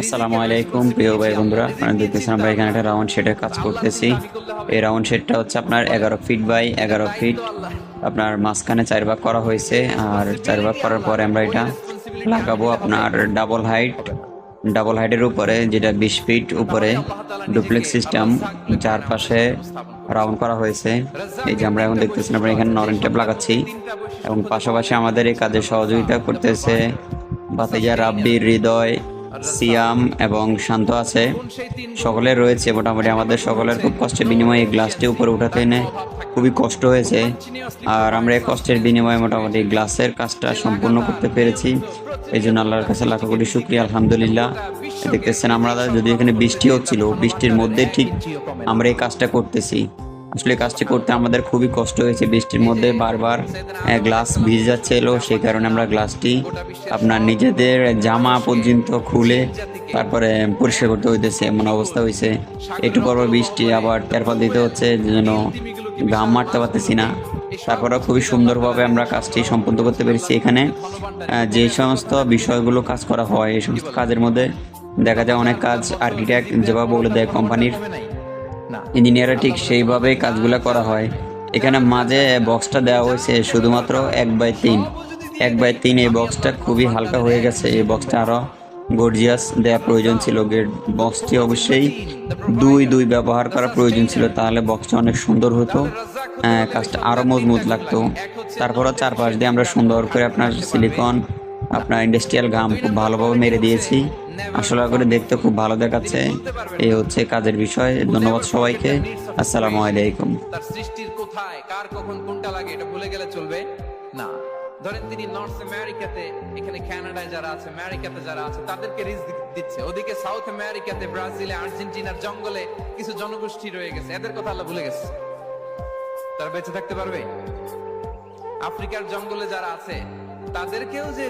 আসসালামু আলাইকুম প্রিয় ভাই বন্ধুরা, আপনারা দেখতেছেন আমরা এখানে একটা রাউন্ড শেডের কাজ করতেছি। এই রাউন্ড শেডটা হচ্ছে আপনার 11 ফিট বাই 11 ফিট। আপনার মাঝখানে 4 ভাগ করা হয়েছে, আর 4 ভাগ করার পরে আমরা এটা লাগাবো আপনার ডাবল হাইটের উপরে, যেটা 20 ফিট উপরে ডুপ্লেক্স সিস্টেম চারপাশে রাউন্ড করা হয়েছে। এই যে আমরা এখন দেখতেছেন আমরা এখানে নরেন টেপ লাগাচ্ছি, এবং পাশাপাশি আমাদের এই কাজে সহযোগিতা করতেছে ভাতিজা রাব্বির, হৃদয়, সিয়াম এবং শান্ত আছে। সকলের রয়েছে মোটামুটি, আমাদের সকলের খুব কষ্টের বিনিময়ে এই গ্লাসটি উপরে উঠাতে এনে খুবই কষ্ট হয়েছে, আর আমরা এই কষ্টের বিনিময়ে মোটামুটি গ্লাসের কাজটা সম্পূর্ণ করতে পেরেছি। এই জন্য আল্লাহর কাছে লাখ কোটি শুকরিয়া, আলহামদুলিল্লাহ। দেখতেছেন আমরা যদি এখানে বৃষ্টি হচ্ছিল, বৃষ্টির মধ্যে ঠিক আমরা এই কাজটা করতেছি। আসলে কাজটি করতে আমাদের খুবই কষ্ট হয়েছে, বৃষ্টির মধ্যে বারবার গ্লাস ভিজে যাচ্ছিল, সেই কারণে আমরা গ্লাসটি আপনার নিজেদের জামা পর্যন্ত খুলে তারপরে পরিষ্কার করতে হইতেছে, এমন অবস্থা হয়েছে। একটু পর বৃষ্টি আবার তেরপাল দিতে হচ্ছে, যেন ঘাম মারতে পারতেছি না। তারপরেও খুবই সুন্দরভাবে আমরা কাজটি সম্পন্ন করতে পেরেছি। এখানে যে সমস্ত বিষয়গুলো কাজ করা হয়, এই সমস্ত কাজের মধ্যে দেখা যায় অনেক কাজ আর্কিটেক্ট যেভাবে বলে দেয় কোম্পানির ইঞ্জিনিয়াররা, ঠিক সেইভাবে কাজগুলো করা হয়। এখানে মাঝে বক্সটা দেওয়া হয়েছে শুধুমাত্র 1/3। 1/3 এই বক্সটা খুবই হালকা হয়ে গেছে। এই বক্সটা আরও গর্জিয়াস দেওয়া প্রয়োজন ছিল। বক্সটি অবশ্যই দুই ব্যবহার করা প্রয়োজন ছিল, তাহলে বক্সটা অনেক সুন্দর হতো, কাজটা আরও মজবুত লাগতো। তারপরও চারপাশ দিয়ে আমরা সুন্দর করে আপনার সিলিকন, আপনার ইন্ডাস্ট্রিয়াল ঘাম খুব ভালোভাবে মেরে দিয়েছি। আসলে করে দেখতে খুব ভালো দেখাচ্ছে। এই হচ্ছে কাজের বিষয়। ধন্যবাদ সবাইকে। আসসালামু আলাইকুম। তার সৃষ্টির কোথায় কার কখন কোনটা লাগে এটা ভুলে গেলে চলবে না। ধরেন তিনি নর্থ আমেরিকাতে, এখানে কানাডায় যারা আছে, আমেরিকাতে যারা আছে, তাদেরকে রিস্ক দিচ্ছে। ওদিকে সাউথ আমেরিকাতে, ব্রাজিলে, আর্জেন্টিনার জঙ্গলে কিছু জনগোষ্ঠী রয়ে গেছে, এদের কথা আল্লাহ ভুলে গেছে। তারা বেঁচে থাকতে পারবে? আফ্রিকার জঙ্গলে যারা আছে তাদেরকেও যে